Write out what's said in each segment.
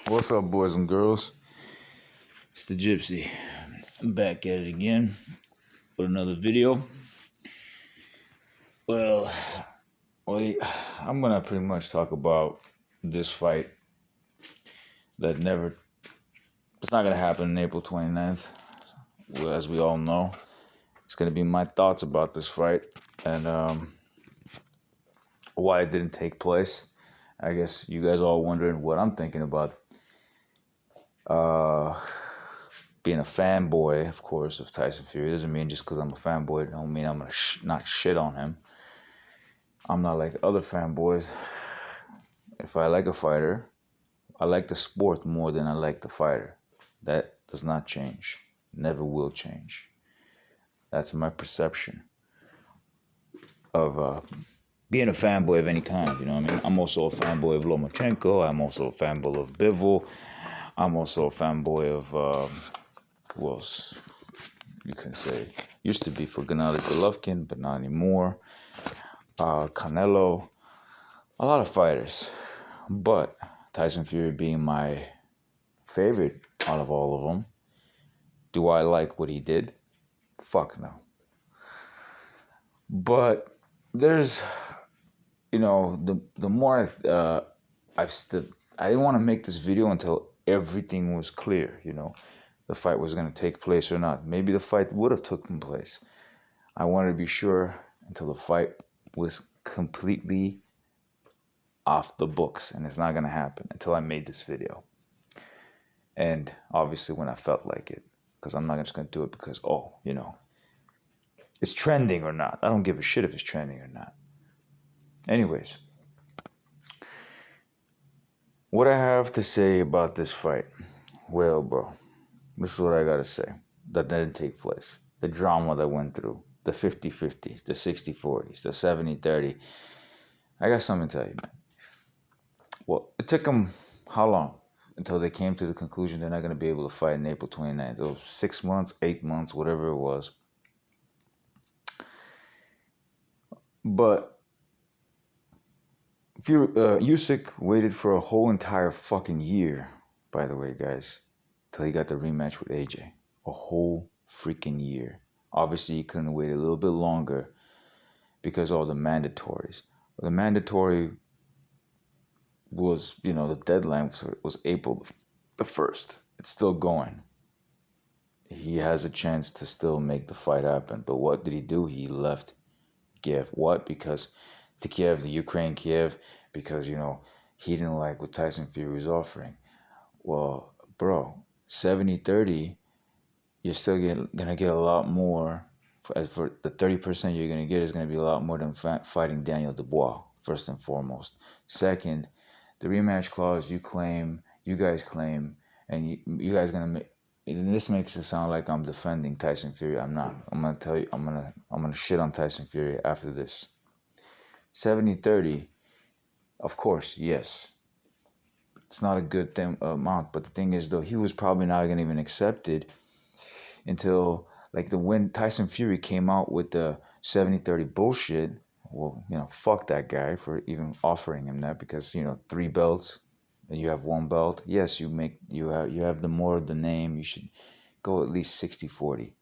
What's up, boys and girls? It's the Gypsy. I'm back at it again with another video. Well, I'm gonna pretty much talk about this fight that never. It's not gonna happen on April 29th. Well, as we all know, it's gonna be my thoughts about this fight and why it didn't take place. I guess you guys all wondering what I'm thinking about. Being a fanboy, of course, of Tyson Fury doesn't mean just because I'm a fanboy, don't mean I'm gonna not shit on him. I'm not like other fanboys. If I like a fighter, I like the sport more than I like the fighter. That does not change. Never will change. That's my perception of being a fanboy of any kind. You know what I mean? I'm also a fanboy of Lomachenko. I'm also a fanboy of Bivol. I'm also a fanboy of who else you can say? Used to be for Gennady Golovkin, but not anymore. Canelo. A lot of fighters. But Tyson Fury being my favorite out of all of them. Do I like what he did? Fuck no. But there's, the more I didn't want to make this video until everything was clear, the fight was going to take place or not. Maybe the fight would have taken place. I wanted to be sure until the fight was completely off the books, and it's not going to happen until I made this video. And obviously when I felt like it, because I'm not just going to do it because, it's trending or not. I don't give a shit if it's trending or not. Anyways, what I have to say about this fight, well, bro, this is what I got to say. That didn't take place. The drama that went through, the 50-50s, the 60-40s, the 70-30. I got something to tell you, man. Well, it took them how long? Until they came to the conclusion they're not going to be able to fight in April 29th. Those 6 months, 8 months, whatever it was. But Usyk waited for a whole entire fucking year, by the way, guys, till he got the rematch with AJ. A whole freaking year. Obviously, he couldn't wait a little bit longer because of all the mandatories. The mandatory was, the deadline was April the 1st. It's still going. He has a chance to still make the fight happen. But what did he do? He left Kiev. What? Because to Kiev, the Ukraine Kiev, because, he didn't like what Tyson Fury was offering. Well, bro, 70-30, you're still going to get a lot more. For the 30% you're going to get is going to be a lot more than fighting Daniel Dubois, first and foremost. Second, the rematch clause you guys claim, and you guys going to make, and this makes it sound like I'm defending Tyson Fury. I'm not. I'm going to tell you, I'm going to shit on Tyson Fury after this. 70-30, of course, yes. It's not a good amount, but the thing is, though, he was probably not going to even accept it until, when Tyson Fury came out with the 70-30 bullshit. Well, fuck that guy for even offering him that, because, 3 belts and you have 1 belt. Yes, you have the more of the name. You should go at least 60-40.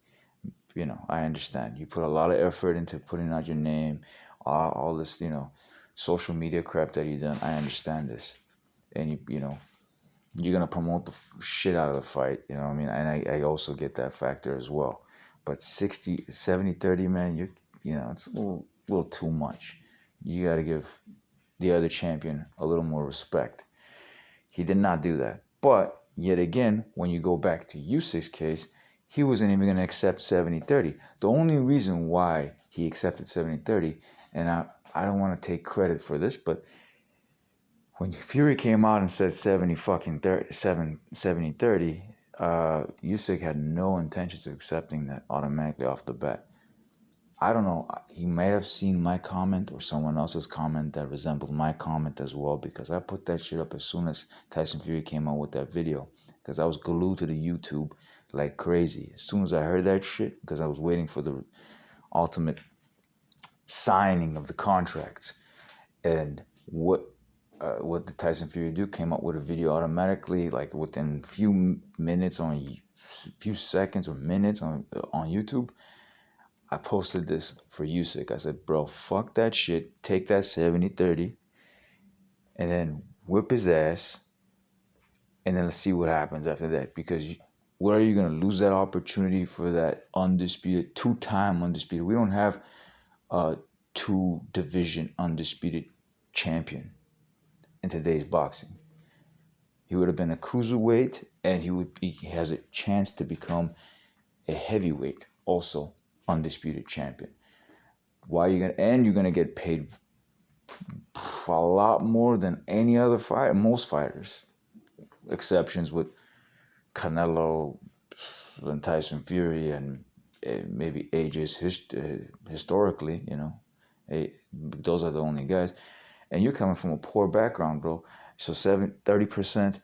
I understand. You put a lot of effort into putting out your name, all this, social media crap that you done. I understand this. And you're going to promote the shit out of the fight, you know what I mean? And I also get that factor as well. But 70-30, man, it's a little too much. You got to give the other champion a little more respect. He did not do that. But yet again, when you go back to Usyk's case, he wasn't even going to accept 70-30. The only reason why he accepted 70-30, and I don't want to take credit for this, but when Fury came out and said 70-30, Usyk had no intentions of accepting that automatically off the bat. I don't know. He may have seen my comment or someone else's comment that resembled my comment as well, because I put that shit up as soon as Tyson Fury came out with that video, because I was glued to the YouTube like crazy. As soon as I heard that shit, because I was waiting for the ultimate signing of the contracts. And what what did Tyson Fury do? Came up with a video automatically, like within few minutes few seconds or minutes on YouTube. I posted this for Usyk. I said, bro, fuck that shit. Take that 70-30 and then whip his ass. And then let's see what happens after that. Because where are you going to lose that opportunity for that undisputed, two-time undisputed? We don't have a two-division undisputed champion in today's boxing. He would have been a cruiserweight, and he has a chance to become a heavyweight, also undisputed champion. Why are you gonna? And you're gonna get paid a lot more than any other fighter, most fighters, exceptions with Canelo and Tyson Fury and maybe AJ's historically, those are the only guys. And you're coming from a poor background, bro. So 30%,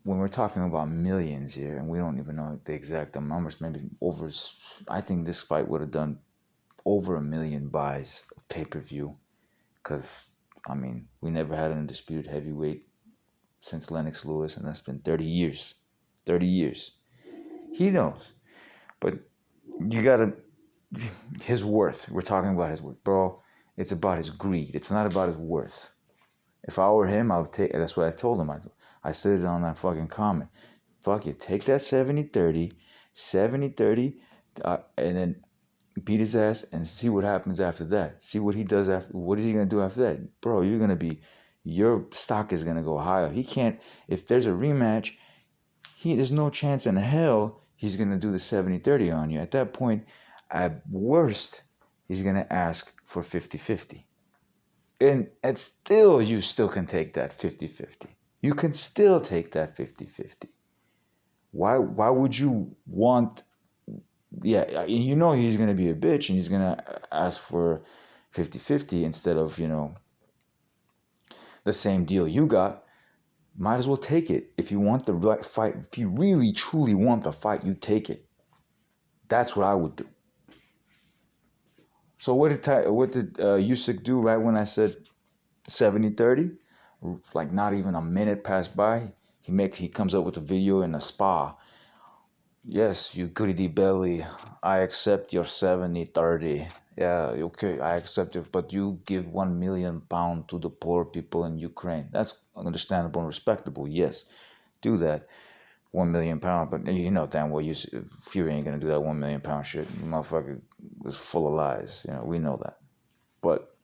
when we're talking about millions here, and we don't even know the exact numbers, maybe over, I think this fight would have done over 1 million buys of pay-per-view. Because, I mean, we never had an undisputed heavyweight since Lennox Lewis, and that's been 30 years. 30 years. He knows. But you gotta, his worth. We're talking about his worth. Bro, it's about his greed. It's not about his worth. If I were him, I would take, that's what I told him. I said it on that fucking comment. Fuck it, take that 70-30, and then beat his ass and see what happens after that. See what he does after, what is he going to do after that? Bro, your stock is going to go higher. He can't, if there's a rematch, there's no chance in hell he's going to do the 70-30 on you. At that point, at worst, he's going to ask for 50-50. And you still can take that 50-50. You can still take that 50-50. Why would you want, you know he's going to be a bitch and he's going to ask for 50-50 instead of, the same deal you got. Might as well take it. If you want the right fight, if you really truly want the fight, you take it. That's what I would do. So what did Usyk do right when I said 70-30? Like not even a minute passed by, he comes up with a video in a spa. Yes, you greedy belly, I accept your 70-30. Yeah, okay, I accept it, but you give 1 million pounds to the poor people in Ukraine. That's understandable and respectable. Yes, do that. 1 million pounds, but you know damn well Fury ain't gonna do that 1 million pound shit. The motherfucker was full of lies. We know that. But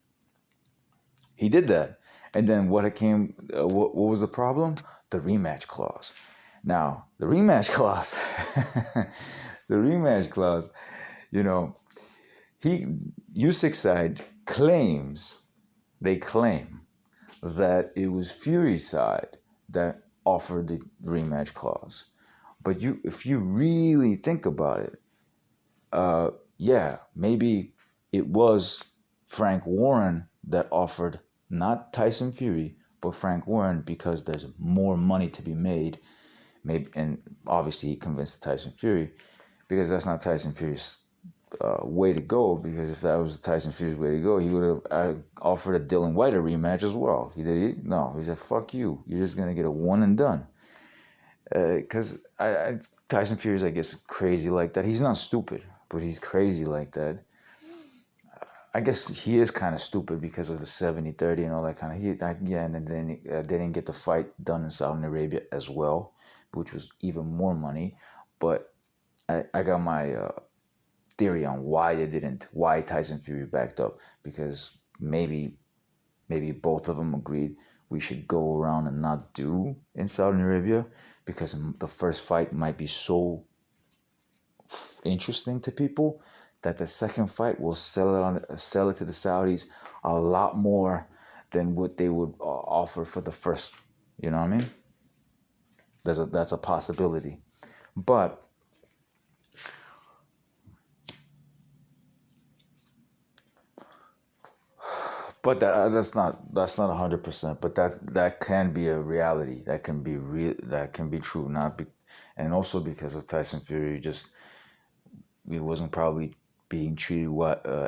he did that, and then what was the problem? The rematch clause. Now the rematch clause, Usyk's side claim that it was Fury's side that offered the rematch clause. But if you really think about it, maybe it was Frank Warren that offered, not Tyson Fury, but Frank Warren, because there's more money to be made. Maybe, and obviously he convinced Tyson Fury, because that's not Tyson Fury's way to go. Because if that was Tyson Fury's way to go, he would have offered a Dylan White a rematch as well. No, he said, fuck you. You're just gonna get a one and done. Because Tyson Fury's, I guess, crazy like that. He's not stupid, but he's crazy like that. I guess he is kind of stupid because of the 70-30 and all that kind of. And then they didn't get the fight done in Saudi Arabia as well, which was even more money. But I got my theory on why Tyson Fury backed up, because maybe both of them agreed we should go around and not do in Saudi Arabia, because the first fight might be so interesting to people that the second fight will sell it to the Saudis a lot more than what they would offer for the first. You know what I mean? That's a possibility, but that's not 100%. But that can be a reality. That can be real. That can be true. And also because of Tyson Fury, he wasn't probably being treated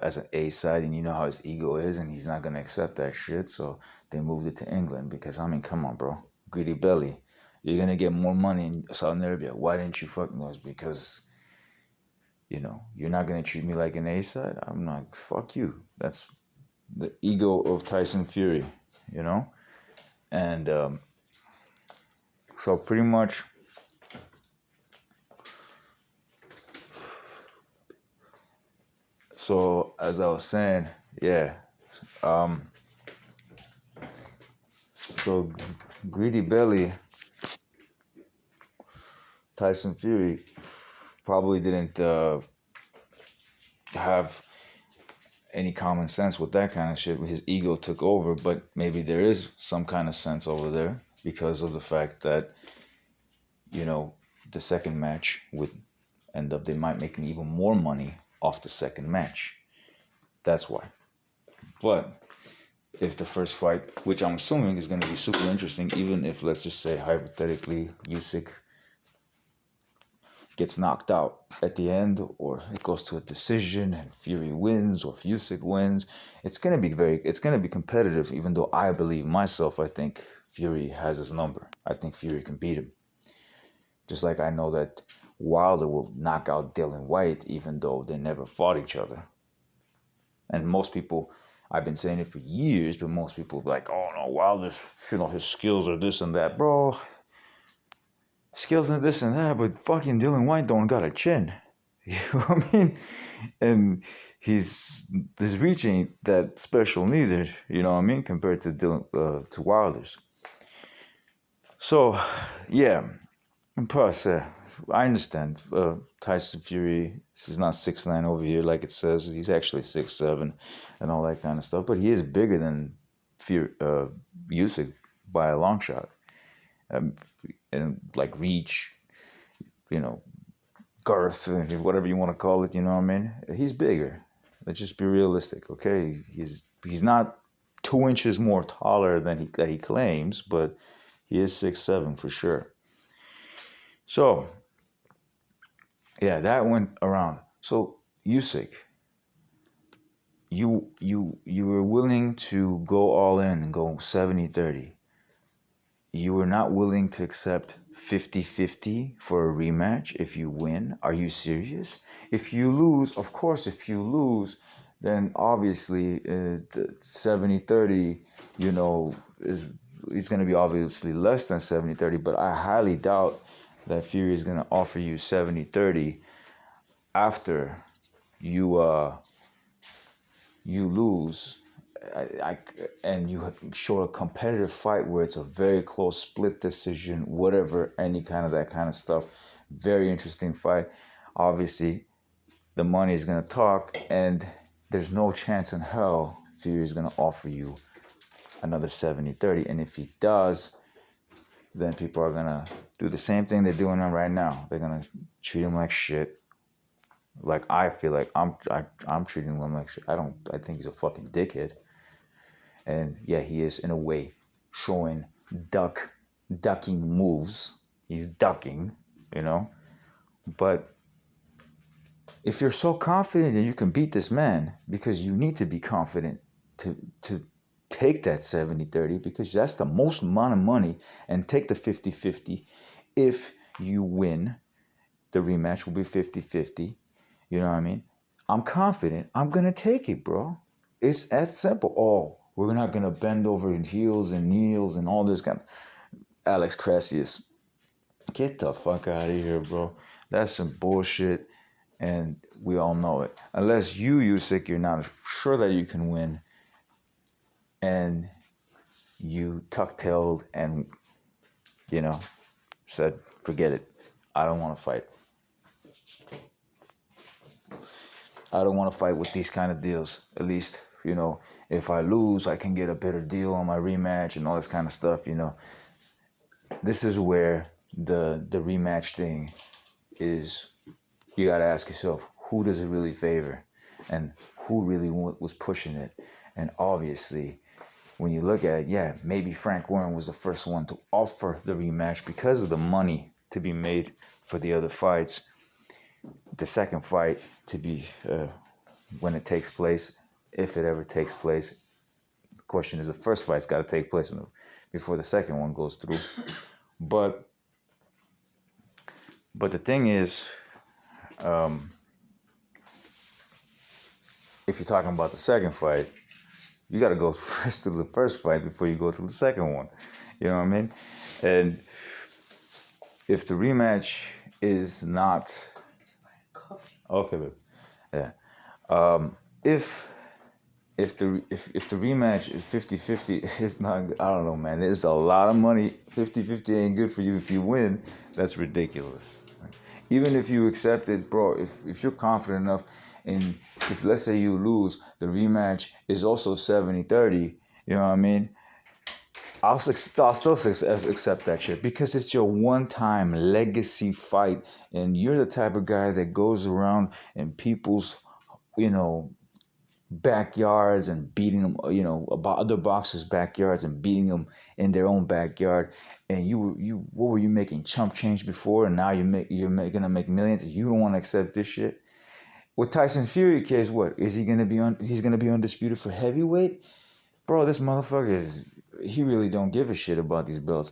as an A side, and you know how his ego is, and he's not gonna accept that shit. So they moved it to England because I mean, come on, bro, greedy belly. You're gonna get more money in Saudi Arabia. Why didn't you fucking know? Because you're not gonna treat me like an A side. I'm not. Fuck you. That's the ego of Tyson Fury, and so pretty much. So as I was saying, yeah. So greedy belly, Tyson Fury probably didn't have any common sense with that kind of shit. His ego took over, but maybe there is some kind of sense over there because of the fact that the second match would end up, they might make even more money off the second match. That's why. But if the first fight, which I'm assuming is going to be super interesting, even if, let's just say, hypothetically, Usyk gets knocked out at the end, or it goes to a decision and Fury wins, or if Usyk wins, it's going to be competitive, even though I believe myself, I think Fury has his number. I think Fury can beat him. Just like I know that Wilder will knock out Dillian Whyte, even though they never fought each other. And most people, I've been saying it for years, but most people are like, oh no, Wilder's, his skills are this and that. Bro, skills and this and that, but fucking Dillian Whyte don't got a chin. You know what I mean? And his reach ain't that special neither, you know what I mean, compared to Wilder's. So, yeah, and plus, I understand Tyson Fury is not 6'9" over here like it says. He's actually 6'7" and all that kind of stuff. But he is bigger than Usyk by a long shot. And like reach, girth, whatever you want to call it, you know what I mean? He's bigger. Let's just be realistic, okay? He's not 2 inches more taller than he claims, but he is 6'7" for sure. So, yeah, that went around. So, Usyk, you were willing to go all in and go 70-30. You were not willing to accept 50-50 for a rematch if you win. Are you serious? If you lose, of course, then obviously 70-30, is going to be obviously less than 70-30, but I highly doubt that Fury is going to offer you 70-30 after you lose, and you show a competitive fight where it's a very close split decision, whatever, any kind of that kind of stuff. Very interesting fight. Obviously, the money is going to talk, and there's no chance in hell Fury is going to offer you another 70-30. And if he does, then people are going to do the same thing they're doing right now. They're going to treat him like shit. Like I feel like I'm treating him like shit. I think he's a fucking dickhead. And yeah, he is in a way showing ducking moves. He's ducking, But if you're so confident that you can beat this man, because you need to be confident to take that 70-30, because that's the most amount of money, and take the 50-50. If you win, the rematch will be 50-50. You know what I mean? I'm confident. I'm going to take it, bro. It's as simple. Oh, we're not going to bend over in heels and knees and all this kind of... Alex Crasius, get the fuck out of here, bro. That's some bullshit, and we all know it. Unless Usyk, you're not sure that you can win, and you tuck-tailed and, said, forget it. I don't want to fight. I don't want to fight with these kind of deals. At least, if I lose, I can get a better deal on my rematch and all this kind of stuff, This is where the rematch thing is. You got to ask yourself, who does it really favor? And who really was pushing it? And obviously, when you look at it, yeah, maybe Frank Warren was the first one to offer the rematch because of the money to be made for the other fights. The second fight to be when it takes place, if it ever takes place. The question is, the first fight's got to take place before the second one goes through. But the thing is, if you're talking about the second fight, you got to go first through the first fight before you go through the second one. You know what I mean? And if the rematch is not okay, babe. Yeah. If the rematch is 50-50, it's not, I don't know, man. There's a lot of money. 50-50 ain't good for you. If you win, that's ridiculous. Even if you accept it, bro, if you're confident enough, and if let's say you lose, the rematch is also 70-30, you know what I mean? I'll still accept that shit because it's your one-time legacy fight, and you're the type of guy that goes around in people's, backyards and beating them, about other boxers' backyards and beating them in their own backyard. And what were you making, chump change before, and now gonna make millions? You don't want to accept this shit. With Tyson Fury case, what is he gonna be on? He's gonna be undisputed for heavyweight, bro. This motherfucker he really don't give a shit about these belts.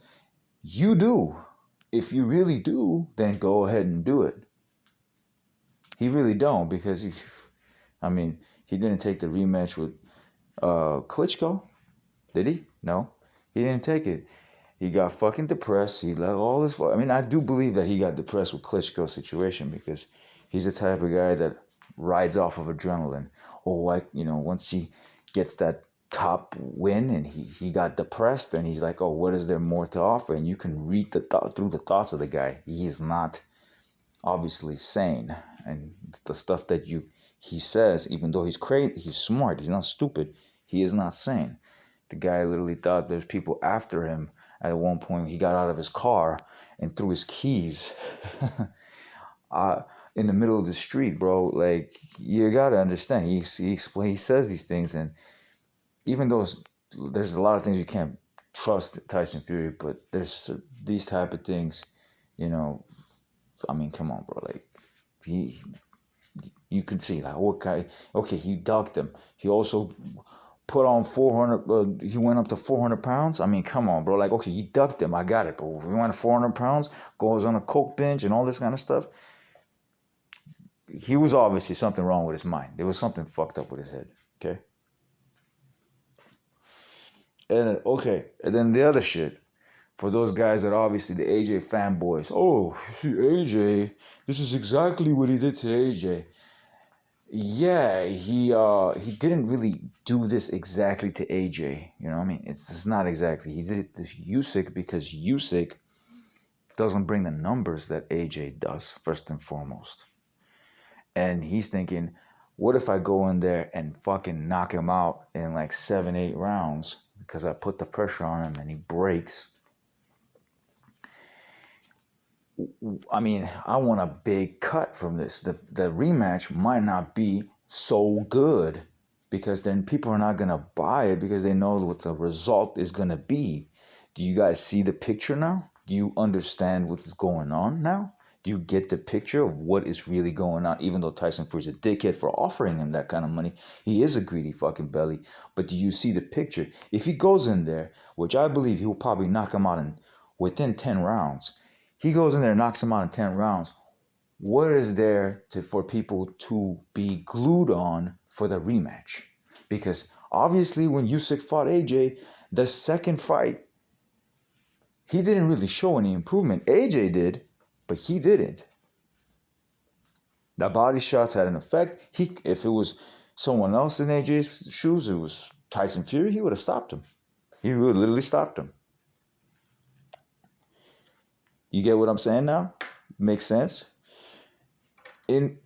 You do. If you really do, then go ahead and do it. He really don't, because he didn't take the rematch with Klitschko, did he? No, he didn't take it. He got fucking depressed. He let all this. I do believe that he got depressed with Klitschko's situation, because he's the type of guy that rides off of adrenaline. Once he gets that top win and he got depressed, and he's like, oh, what is there more to offer? And you can read through the thoughts of the guy. He's not obviously sane, and the stuff that he says, even though he's crazy, he's smart, he's not stupid, he is not sane. The guy literally thought there's people after him. At one point, he got out of his car and threw his keys in the middle of the street, bro. Like, you gotta understand, he says these things, and even though there's a lot of things you can't trust Tyson Fury, but there's these type of things, come on, bro. Like, you can see, like, what guy? Okay, he ducked him. He also put on 400. He went up to 400 pounds. Come on, bro. Like, okay, he ducked him. I got it, but he went to 400 pounds, goes on a coke binge and all this kind of stuff. He was obviously something wrong with his mind. There was something fucked up with his head. Okay. And then the other shit. For those guys that obviously the AJ fanboys. Oh, see, AJ, this is exactly what he did to AJ. Yeah, he didn't really do this exactly to AJ. You know what I mean? It's not exactly. He did it to Usyk because Usyk doesn't bring the numbers that AJ does, first and foremost. And he's thinking, what if I go in there and fucking knock him out in like 7-8 rounds because I put the pressure on him and he breaks? I want a big cut from this. The rematch might not be so good, because then people are not going to buy it because they know what the result is going to be. Do you guys see the picture now? Do you understand what's going on now? Do you get the picture of what is really going on? Even though Tyson Fury's a dickhead for offering him that kind of money, he is a greedy fucking belly. But do you see the picture? If he goes in there, which I believe he will probably knock him out within 10 rounds, he goes in there and knocks him out in 10 rounds. What is there for people to be glued on for the rematch? Because obviously when Usyk fought AJ, the second fight, he didn't really show any improvement. AJ did, but he didn't. The body shots had an effect. If it was someone else in AJ's shoes, it was Tyson Fury, he would have stopped him. He would have literally stopped him. You get what I'm saying now? Makes sense? And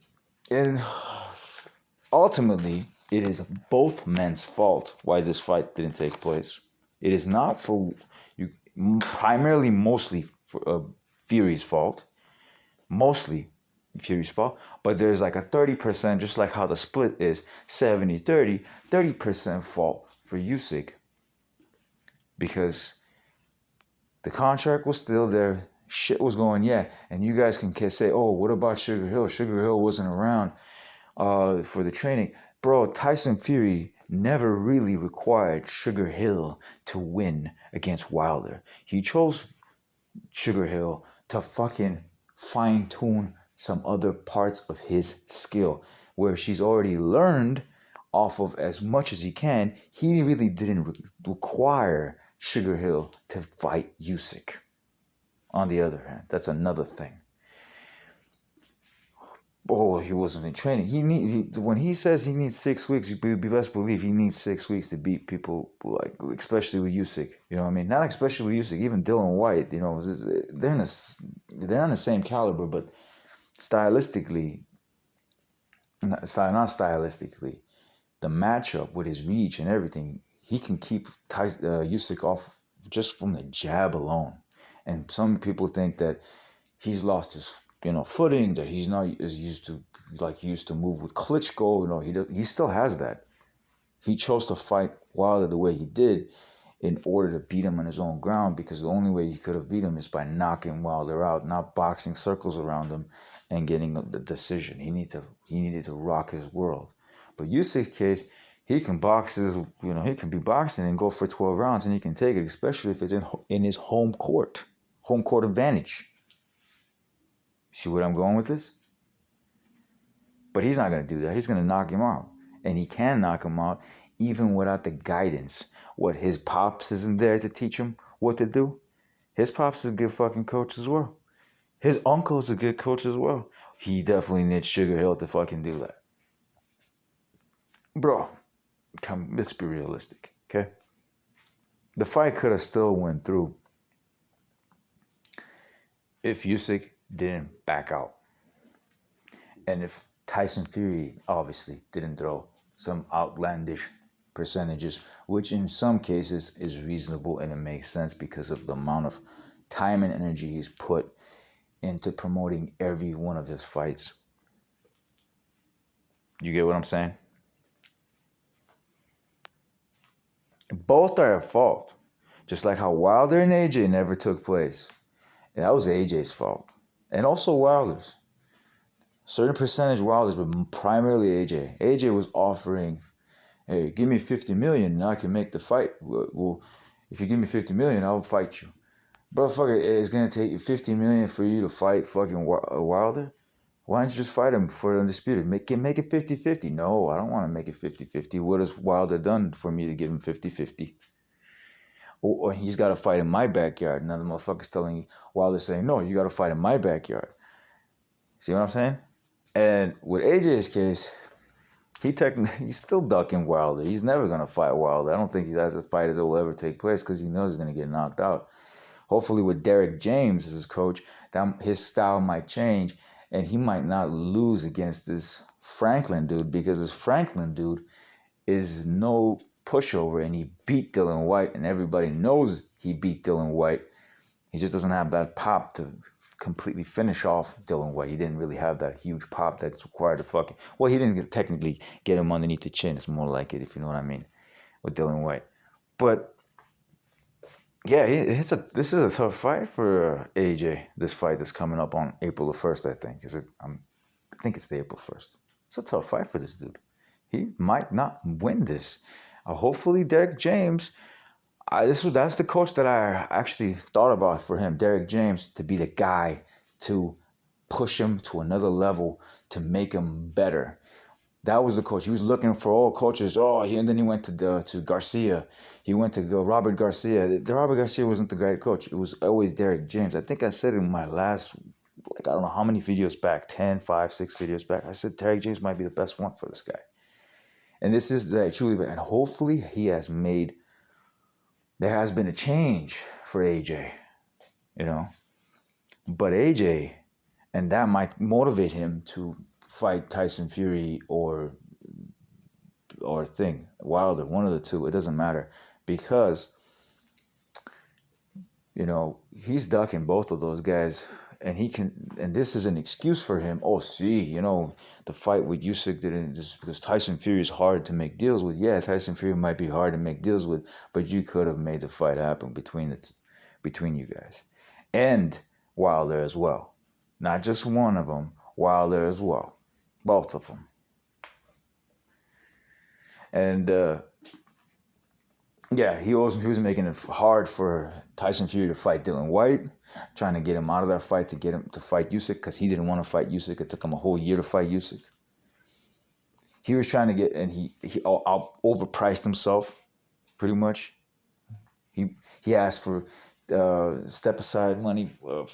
ultimately, it is both men's fault why this fight didn't take place. It is not for you, primarily, mostly for Fury's fault. Mostly Fury's fault. But there's like a 30%, just like how the split is 70-30, 30% fault for Usyk. Because the contract was still there. Shit was going, yeah. And you guys can say, oh, what about Sugar Hill? Sugar Hill wasn't around for the training. Bro, Tyson Fury never really required Sugar Hill to win against Wilder. He chose Sugar Hill to fucking fine tune some other parts of his skill where she's already learned off of as much as he can. He really didn't require Sugar Hill to fight Usyk. On the other hand, that's another thing. Oh, he wasn't in training. When he says he needs 6 weeks, you best believe he needs 6 weeks to beat people like, especially with Usyk. You know what I mean? Not especially with Usyk, even Dylan White. You know, they're on the same caliber, but stylistically, not stylistically, the matchup with his reach and everything, he can keep Usyk off just from the jab alone. And some people think that he's lost his footing, that he's not as used to like he used to move with Klitschko. He still has that. He chose to fight Wilder the way he did in order to beat him on his own ground, because the only way he could have beat him is by knocking Wilder out, not boxing circles around him and getting the decision. He needed to rock his world. But Usyk's case, he can he can be boxing and go for 12 rounds and he can take it, especially if it's in his home court advantage. See what I'm going with this? But he's not going to do that. He's going to knock him out. And he can knock him out even without the guidance. What, his pops isn't there to teach him what to do? His pops is a good fucking coach as well. His uncle is a good coach as well. He definitely needs Sugar Hill to fucking do that. Bro, let's be realistic, okay? The fight could have still went through if Usyk didn't back out. And if Tyson Fury obviously didn't throw some outlandish percentages, which in some cases is reasonable and it makes sense because of the amount of time and energy he's put into promoting every one of his fights. You get what I'm saying? Both are at fault. Just like how Wilder and AJ never took place. And that was AJ's fault. And also Wilder's. Certain percentage Wilder's, but primarily AJ. AJ was offering, hey, give me 50 million and I can make the fight. Well, if you give me 50 million, I'll fight you. Bro, fuck it, it's going to take you 50 million for you to fight fucking Wilder? Why don't you just fight him for undisputed? Make it 50-50. No, I don't want to make it 50-50. What has Wilder done for me to give him 50-50? Or he's got to fight in my backyard. And the motherfucker's telling you, Wilder's saying, no, you got to fight in my backyard. See what I'm saying? And with AJ's case, he's still ducking Wilder. He's never going to fight Wilder. I don't think that's a fight that will ever take place because he knows he's going to get knocked out. Hopefully with Derek James as his coach, his style might change and he might not lose against this Franklin dude, because this Franklin dude is no pushover and he beat Dylan White and everybody knows he beat Dylan White. He just doesn't have that pop to completely finish off Dylan White. He didn't really have that huge pop that's required to fucking... Well, he didn't technically get him underneath the chin. It's more like it, if you know what I mean, with Dylan White. But yeah, this is a tough fight for AJ. This fight that's coming up on April the 1st, I think. I think it's the April 1st. It's a tough fight for this dude. He might not win this. Hopefully, Derek James. That's the coach that I actually thought about for him, Derek James, to be the guy to push him to another level, to make him better. That was the coach. He was looking for all coaches. And then he went to Garcia. He went to go Robert Garcia. Robert Garcia wasn't the great coach. It was always Derek James. I think I said in my last, I don't know how many videos back, 10, 5, 6 videos back, I said Derek James might be the best one for this guy. And this is truly, and hopefully there has been a change for AJ, But AJ, and that might motivate him to fight Tyson Fury or Wilder, one of the two. It doesn't matter, because he's ducking both of those guys, and this is an excuse for him. The fight with Usyk didn't, just because Tyson Fury is hard to make deals with. Yeah, Tyson Fury might be hard to make deals with, but you could have made the fight happen between you guys, and Wilder as well. Not just one of them, Wilder as well. Both of them. And yeah, he was making it hard for Tyson Fury to fight Dillian White, trying to get him out of that fight to get him to fight Usyk because he didn't want to fight Usyk. It took him a whole year to fight Usyk. He was trying to get, and he overpriced himself pretty much. He asked for step aside money. I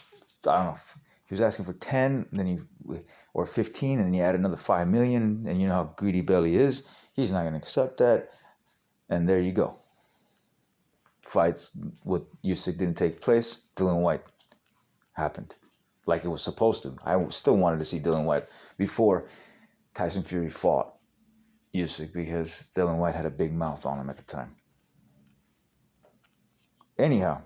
don't know. He was asking for 10, then or 15, and then he added another 5 million. And you know how greedy Belly is. He's not gonna accept that. And there you go. Fights with Usyk didn't take place. Dillian White happened, like it was supposed to. I still wanted to see Dillian White before Tyson Fury fought Usyk because Dillian White had a big mouth on him at the time. Anyhow,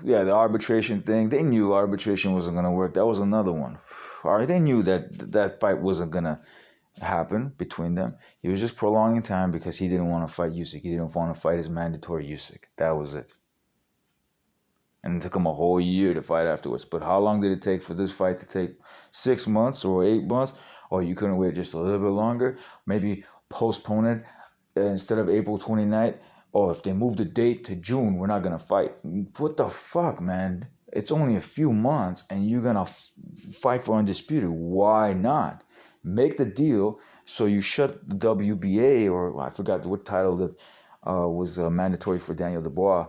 yeah, the arbitration thing. They knew arbitration wasn't gonna work. That was another one. All right, they knew that fight wasn't gonna happen between them. He was just prolonging time because he didn't want to fight Usyk. He didn't want to fight his mandatory Usyk. That was it. And it took him a whole year to fight afterwards. But how long did it take for this fight to take? 6 months or 8 months? Or you couldn't wait just a little bit longer? Maybe postpone it instead of April 29th. Oh, if they move the date to June, we're not going to fight. What the fuck, man? It's only a few months and you're going to fight for Undisputed. Why not? Make the deal so you shut the WBA, or I forgot what title that was mandatory for Daniel Dubois.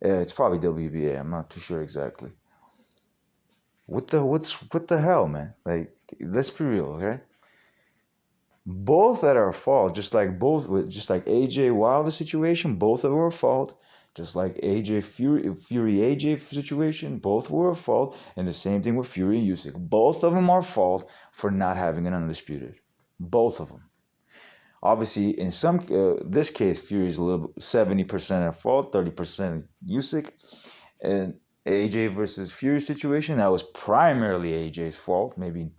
It's probably WBA. I'm not too sure exactly. What the hell, man? Like, let's be real, okay? Both at our fault, just like AJ Wilder situation, both were at fault. Just like Fury AJ situation, both were at fault. And the same thing with Fury and Usyk. Both of them are at fault for not having an Undisputed. Both of them. Obviously, in this case, Fury is a little 70% at fault, 30% Usyk. And AJ versus Fury situation, that was primarily AJ's fault, maybe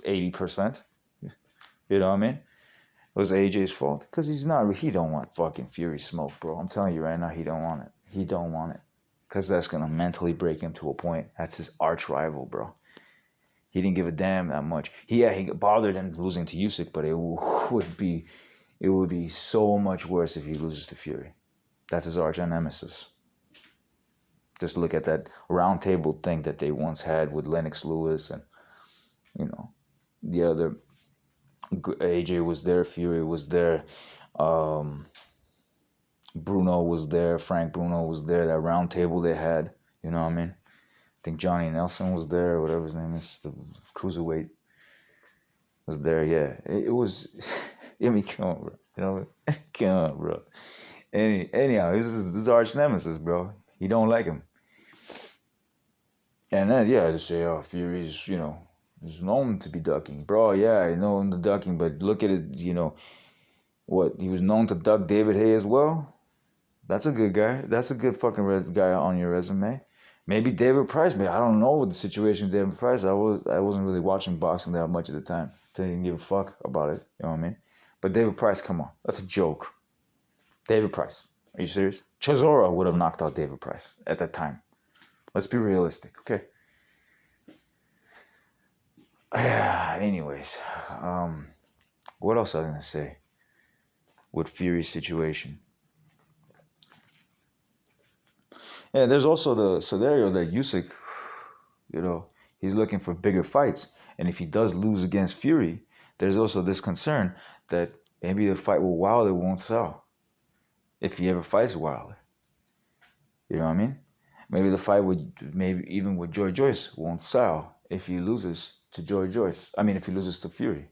80%. You know what I mean? It was AJ's fault because he don't want fucking Fury smoke, bro. I'm telling you right now, he don't want it. He don't want it because that's gonna mentally break him to a point. That's his arch rival, bro. He didn't give a damn that much. He bothered him losing to Usyk, but it would be so much worse if he loses to Fury. That's his arch nemesis. Just look at that round table thing that they once had with Lennox Lewis and, you know, the other. AJ was there, Fury was there, Bruno was there, Frank Bruno was there. That round table they had, you know what I mean? I think Johnny Nelson was there, whatever his name is, the cruiserweight was there. Yeah, it was. I mean, come on, bro. You know, come on, bro. Anyhow, this is his arch nemesis, bro. He don't like him. And then yeah, to say, oh, Fury's, is known to be ducking, bro. Yeah, I know him to ducking, but look at it. What he was known to duck David Haye as well. That's a good guy. That's a good fucking guy on your resume. Maybe David Price, but I don't know what the situation with David Price. I wasn't really watching boxing that much at the time. Didn't give a fuck about it. You know what I mean? But David Price, come on, that's a joke. David Price, are you serious? Chisora would have knocked out David Price at that time. Let's be realistic, okay? Anyways, what else was I gonna say with Fury's situation? Yeah, there's also the scenario that Usyk, he's looking for bigger fights, and if he does lose against Fury, there's also this concern that maybe the fight with Wilder won't sell if he ever fights Wilder. You know what I mean? Maybe the fight maybe even with Joy Joyce won't sell if he loses to Joy Joyce. I mean, if he loses to Fury.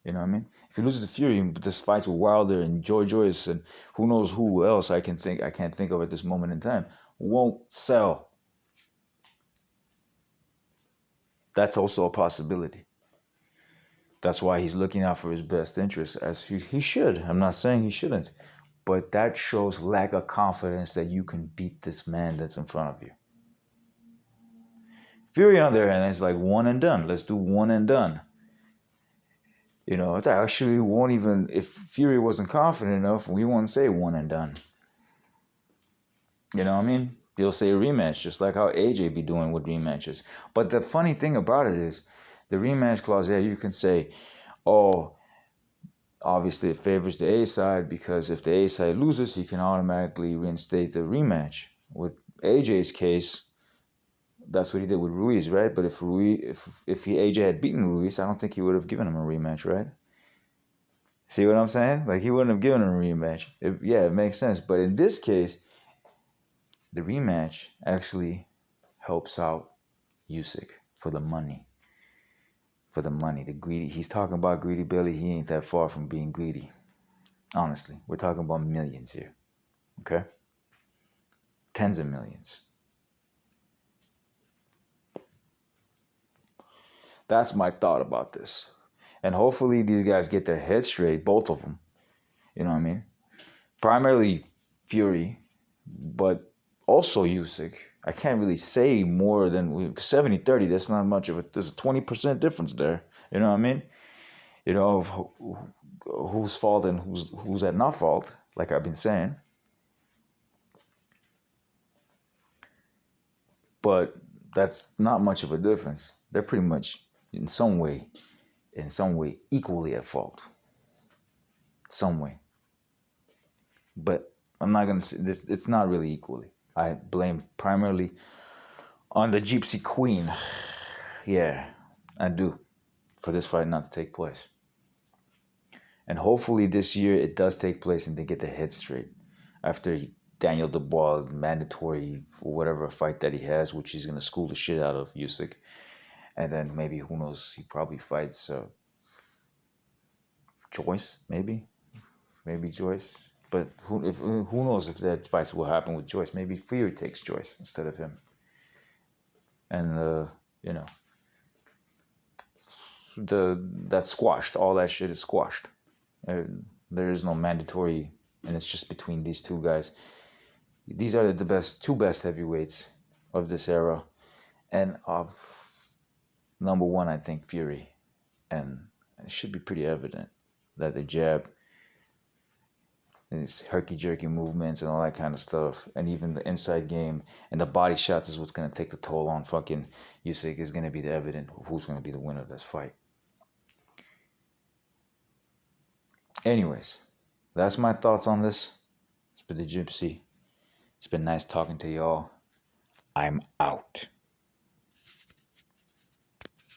You know what I mean? If he loses to Fury, this fights with Wilder and Joy Joyce and who knows who else I can't think of at this moment in time, won't sell. That's also a possibility. That's why he's looking out for his best interests, as he should. I'm not saying he shouldn't. But that shows lack of confidence that you can beat this man that's in front of you. Fury, on the other hand, is like one and done. Let's do one and done. It actually won't even, if Fury wasn't confident enough, we won't say one and done. You know what I mean? They'll say a rematch, just like how AJ be doing with rematches. But the funny thing about it is, the rematch clause, yeah, you can say, oh, obviously it favors the A side because if the A side loses, he can automatically reinstate the rematch. With AJ's case, that's what he did with Ruiz, right? But if AJ had beaten Ruiz, I don't think he would have given him a rematch, right? See what I'm saying? Like, he wouldn't have given him a rematch. It makes sense. But in this case, the rematch actually helps out Usyk for the money. For the money, the greedy. He's talking about greedy Billy. He ain't that far from being greedy. Honestly, we're talking about millions here. Okay? Tens of millions. That's my thought about this. And hopefully these guys get their heads straight, both of them. You know what I mean? Primarily Fury, but also Usyk. I can't really say more than 70-30. That's not much of it. There's a 20% difference there. You know what I mean? You know, of whose fault and who's at not fault, like I've been saying. But that's not much of a difference. They're pretty much in some way equally at fault. Some way. But I'm not gonna say this. It's not really equally. I blame primarily on the Gypsy Queen. Yeah, I do, for this fight not to take place. And hopefully this year it does take place and they get their head straight after Daniel Dubois' mandatory whatever fight that he has, which he's gonna school the shit out of Usyk. And then maybe, who knows, he probably fights Joyce, maybe Joyce. But who knows if that fight will happen with Joyce? Maybe Fury takes Joyce instead of him, and you know, that's squashed. All that shit is squashed. There is no mandatory, and it's just between these two guys. These are the two best heavyweights of this era, and number one, I think Fury, and it should be pretty evident that the jab, his herky-jerky movements and all that kind of stuff, and even the inside game and the body shots is what's going to take the toll on fucking Usyk, is going to be the evident of who's going to be the winner of this fight. Anyways, that's my thoughts on this. It's been the Gypsy. It's been nice talking to y'all. I'm out.